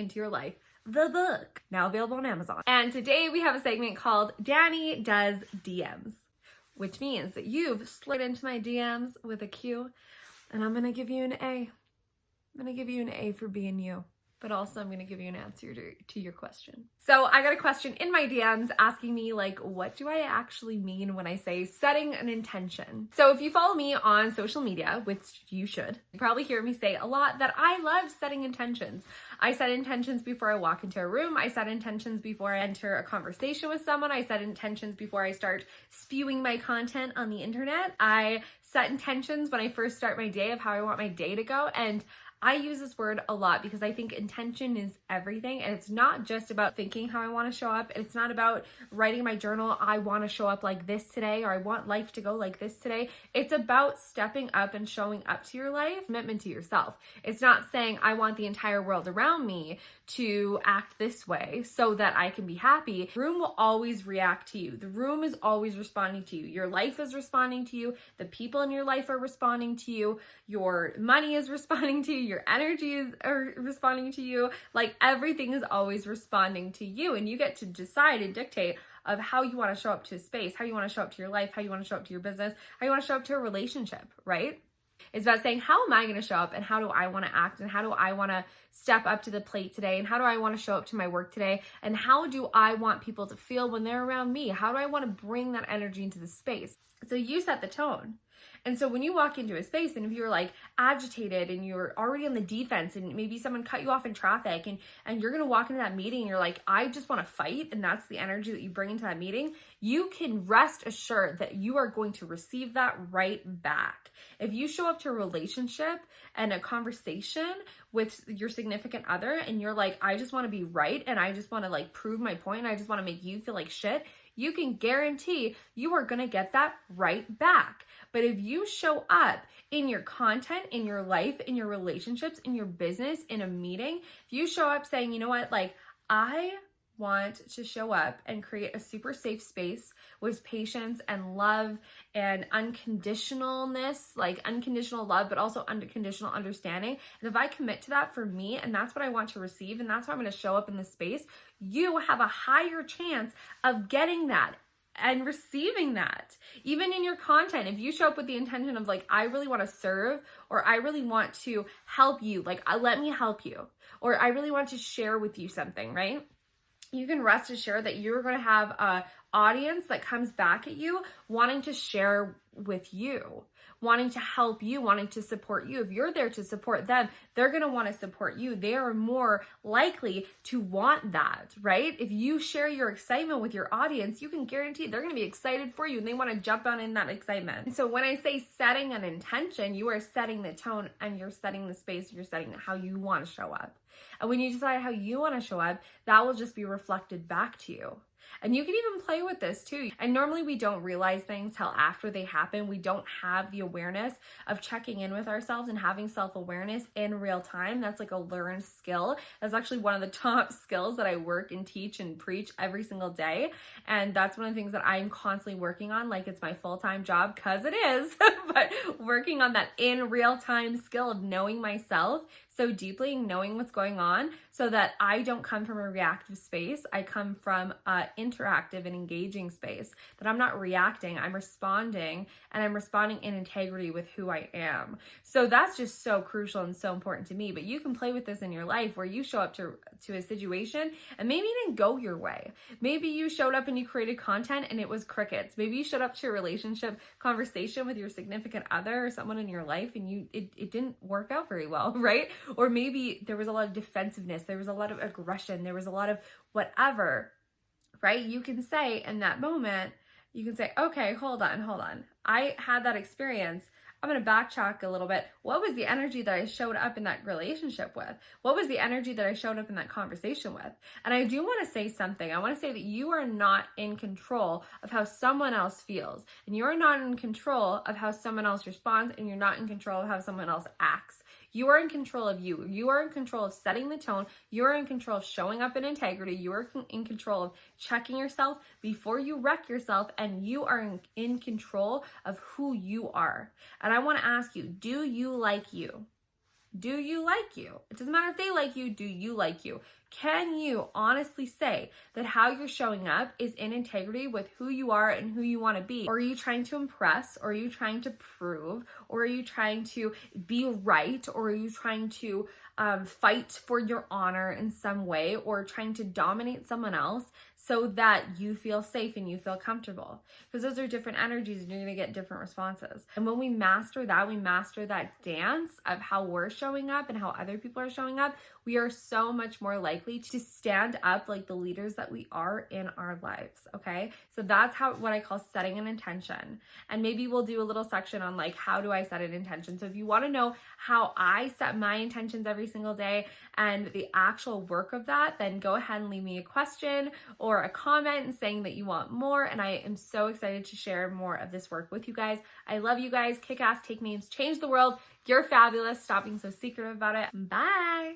into your life, the book, now available on Amazon. And today we have a segment called Dani Does DMs, which means that you've slid into my DMs with a Q, and I'm gonna give you an A. I'm gonna give you an A for being you, but also I'm gonna give you an answer to your question. So I got a question in my DMs asking me, like, what do I actually mean when I say setting an intention? So if you follow me on social media, which you should, you probably hear me say a lot that I love setting intentions. I set intentions before I walk into a room. I set intentions before I enter a conversation with someone. I set intentions before I start spewing my content on the internet. I set intentions when I first start my day of how I want my day to go. And I use this word a lot because I think intention is everything, and it's not just about thinking how I want to show up. It's not about writing my journal, I want to show up like this today, or I want life to go like this today. It's about stepping up and showing up to your life, commitment to yourself. It's not saying I want the entire world around me to act this way so that I can be happy. The room will always react to you. The room is always responding to you. Your life is responding to you. The people in your life are responding to you. Your money is responding to you. Your energies are responding to you. Like, everything is always responding to you, and you get to decide and dictate of how you want to show up to a space, how you want to show up to your life, how you want to show up to your business, how you want to show up to a relationship, right? It's about saying, how am I going to show up, and how do I want to act, and how do I want to step up to the plate today, and how do I want to show up to my work today, and how do I want people to feel when they're around me? How do I want to bring that energy into the space? So you set the tone. And so when you walk into a space, and if you're like agitated and you're already on the defense, and maybe someone cut you off in traffic, and you're going to walk into that meeting and you're like, I just want to fight, and that's the energy that you bring into that meeting, you can rest assured that you are going to receive that right back. If you show up to a relationship and a conversation with your significant other and you're like, I just want to be right, and I just want to like prove my point, and I just want to make you feel like shit, you can guarantee you are going to get that right back. But if you show up in your content, in your life, in your relationships, in your business, in a meeting, if you show up saying, you know what, like, I want to show up and create a super safe space with patience and love and unconditionalness, like unconditional love, but also unconditional understanding. And if I commit to that for me, and that's what I want to receive, and that's how I'm going to show up in the space, you have a higher chance of getting that and receiving that. Even in your content, if you show up with the intention of like, I really want to serve, or I really want to help you, like, let me help you, or I really want to share with you something, right? You can rest assured that you're going to have an audience that comes back at you wanting to share with you, wanting to help you, wanting to support you. If you're there to support them, they're going to want to support you. They are more likely to want that, right? If you share your excitement with your audience, you can guarantee they're going to be excited for you, and they want to jump on in that excitement. And so when I say setting an intention, you are setting the tone, and you're setting the space, and you're setting how you want to show up. And when you decide how you want to show up, that will just be reflected back to you. And you can even play with this too. And normally we don't realize things till after they happen. We don't have the awareness of checking in with ourselves and having self-awareness in real time. That's like a learned skill. That's actually one of the top skills that I work and teach and preach every single day. And that's one of the things that I'm constantly working on, like it's my full-time job, because it is, but working on that in real time skill of knowing myself so deeply, knowing what's going on, so that I don't come from a reactive space. I come from an interactive and engaging space, that I'm not reacting, I'm responding, and I'm responding in integrity with who I am. So that's just so crucial and so important to me. But you can play with this in your life, where you show up to a situation and maybe it didn't go your way. Maybe you showed up and you created content and it was crickets. Maybe you showed up to a relationship conversation with your significant other or someone in your life, and it didn't work out very well, right? Or maybe there was a lot of defensiveness, there was a lot of aggression, there was a lot of whatever, right? You can say in that moment, you can say, okay, hold on. I had that experience. I'm going to backtrack a little bit. What was the energy that I showed up in that relationship with? What was the energy that I showed up in that conversation with? And I do want to say something. I want to say that you are not in control of how someone else feels. And you are not in control of how someone else responds. And you're not in control of how someone else acts. You are in control of you. You are in control of setting the tone. You are in control of showing up in integrity. You are in control of checking yourself before you wreck yourself. And you are in control of who you are. And I want to ask you, do you like you? Do you like you? It doesn't matter if they like you. Do you like you? Can you honestly say that how you're showing up is in integrity with who you are and who you want to be? Or are you trying to impress? Or are you trying to prove? Or are you trying to be right? Or are you trying to fight for your honor in some way, or trying to dominate someone else so that you feel safe and you feel comfortable? Because those are different energies and you're going to get different responses. And when we master that dance of how we're showing up and how other people are showing up, we are so much more likely to stand up like the leaders that we are in our lives. Okay. So that's what I call setting an intention. And maybe we'll do a little section on like, how do I set an intention? So if you want to know how I set my intentions every single day and the actual work of that, then go ahead and leave me a question or a comment saying that you want more. And I am so excited to share more of this work with you guys. I love you guys. Kick ass, take names, change the world. You're fabulous. Stop being so secretive about it. Bye.